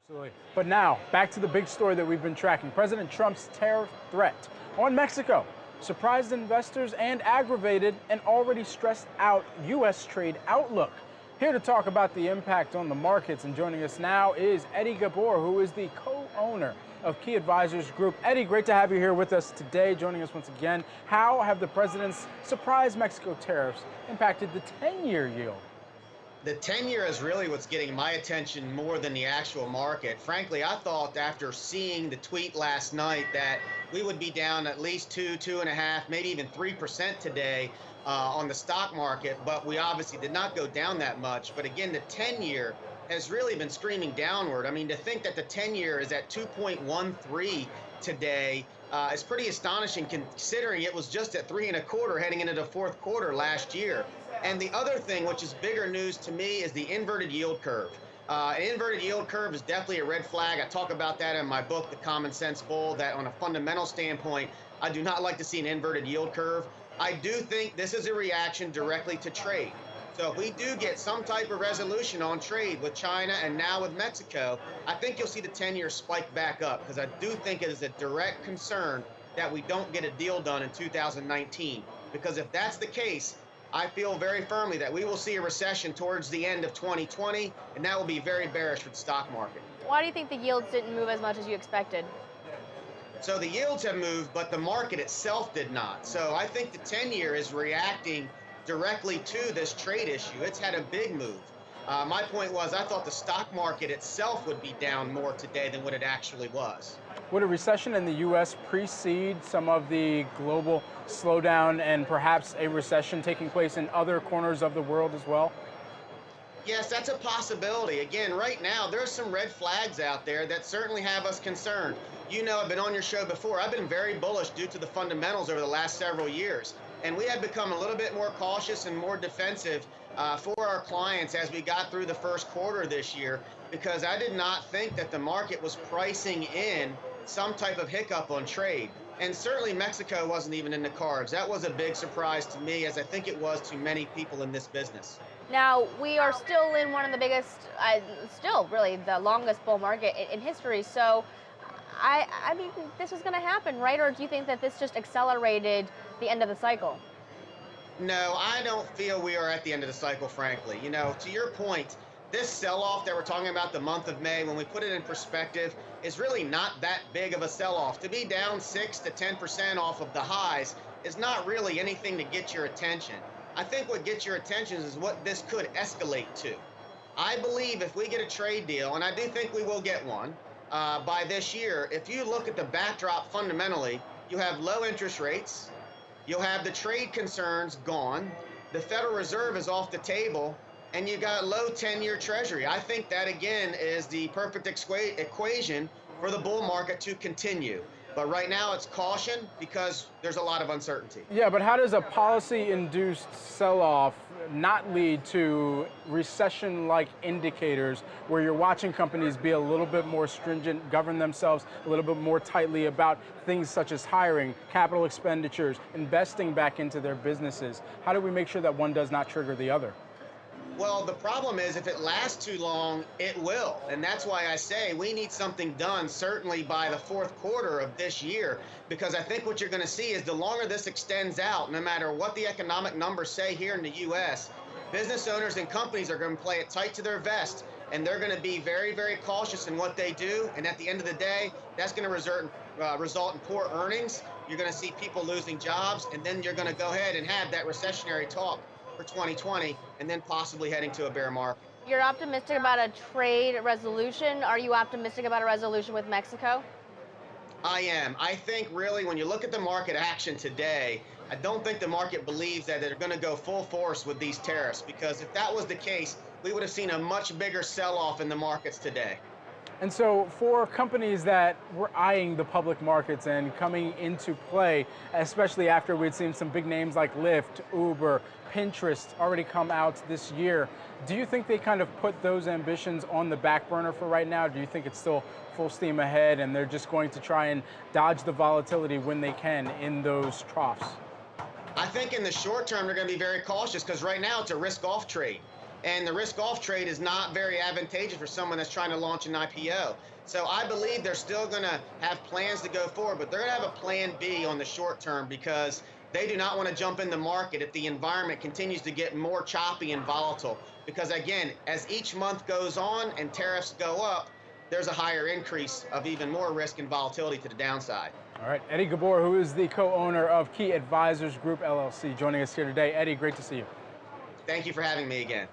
Absolutely. But now, back to the big story that we've been tracking. President Trump's tariff threat on Mexico surprised investors and aggravated an already stressed out U.S. trade outlook. Here to talk about the impact on the markets and joining us now is Eddie Ghabour, who is the co-owner of Key Advisors Group. Eddie, great to have you here with us today, joining us once again. How have the president's surprise Mexico tariffs impacted the 10-year yield? The 10-year is really what's getting my attention more than the actual market. Frankly, I thought after seeing the tweet last night that we would be down at least 2.5, maybe even 3% today on the stock market, but we obviously did not go down that much. But again, the 10-year has really been screaming downward. I mean, to think that the 10-year is at 2.13 today is pretty astonishing, considering it was just at 3.25 heading into the fourth quarter last year. And the other thing, which is bigger news to me, is the inverted yield curve. An inverted yield curve is definitely a red flag. I talk about that in my book, The Common Sense Bull, that on a fundamental standpoint, I do not like to see an inverted yield curve. I do think this is a reaction directly to trade. So if we do get some type of resolution on trade with China and now with Mexico, I think you'll see the 10-year spike back up, because I do think it is a direct concern that we don't get a deal done in 2019. Because if that's the case, I feel very firmly that we will see a recession towards the end of 2020, and that will be very bearish for the stock market. Why do you think the yields didn't move as much as you expected? So the yields have moved, but the market itself did not. So I think the 10-year is reacting directly to this trade issue. It's had a big move. My point was, I thought the stock market itself would be down more today than what it actually was. Would a recession in the U.S. precede some of the global slowdown and perhaps a recession taking place in other corners of the world as well? Yes, that's a possibility. Again, right now, there's some red flags out there that certainly have us concerned. You know, I've been on your show before. I've been very bullish due to the fundamentals over the last several years. And we have become a little bit more cautious and more defensive for our clients as we got through the first quarter this year, because I did not think that the market was pricing in some type of hiccup on trade. And certainly Mexico wasn't even in the cards. That was a big surprise to me, as I think it was to many people in this business. Now, we are still in one of the biggest, still really the longest bull market in history. So, I mean, this was going to happen, right? Or do you think that this just accelerated the end of the cycle? No, I don't feel we are at the end of the cycle, frankly. You know, to your point, this sell-off that we're talking about the month of May, when we put it in perspective, is really not that big of a sell-off. To be down 6 to 10% off of the highs is not really anything to get your attention. I think what gets your attention is what this could escalate to. I believe if we get a trade deal, and I do think we will get one by this year, if you look at the backdrop fundamentally, you have low interest rates, you'll have the trade concerns gone, the Federal Reserve is off the table, and you got low 10-year treasury. I think that, again, is the perfect equation for the bull market to continue. But right now it's caution because there's a lot of uncertainty. Yeah, but how does a policy-induced sell-off not lead to recession-like indicators where you're watching companies be a little bit more stringent, govern themselves a little bit more tightly about things such as hiring, capital expenditures, investing back into their businesses? How do we make sure that one does not trigger the other? Well, the problem is if it lasts too long, it will. And that's why I say we need something done certainly by the fourth quarter of this year, because I think what you're going to see is the longer this extends out, no matter what the economic numbers say here in the U.S., business owners and companies are going to play it tight to their vest, and they're going to be very, very cautious in what they do. And at the end of the day, that's going to result in poor earnings. You're going to see people losing jobs, and then you're going to go ahead and have that recessionary talk for 2020, and then possibly heading to a bear market. You're optimistic about a trade resolution. Are you optimistic about a resolution with Mexico? I am. I think really when you look at the market action today, I don't think the market believes that they're going to go full force with these tariffs, because if that was the case, we would have seen a much bigger sell-off in the markets today. And so for companies that were eyeing the public markets and coming into play, especially after we'd seen some big names like Lyft, Uber, Pinterest already come out this year, do you think they kind of put those ambitions on the back burner for right now? Do you think it's still full steam ahead and they're just going to try and dodge the volatility when they can in those troughs? I think in the short term, they're going to be very cautious because right now it's a risk-off trade. and the risk-off trade is not very advantageous for someone that's trying to launch an IPO. So I believe they're still going to have plans to go forward, but they're going to have a plan B on the short term because they do not want to jump in the market if the environment continues to get more choppy and volatile. Because again, as each month goes on and tariffs go up, there's a higher increase of even more risk and volatility to the downside. All right, Eddie Ghabour, who is the co-owner of Key Advisors Group LLC, joining us here today. Eddie, great to see you. Thank you for having me again.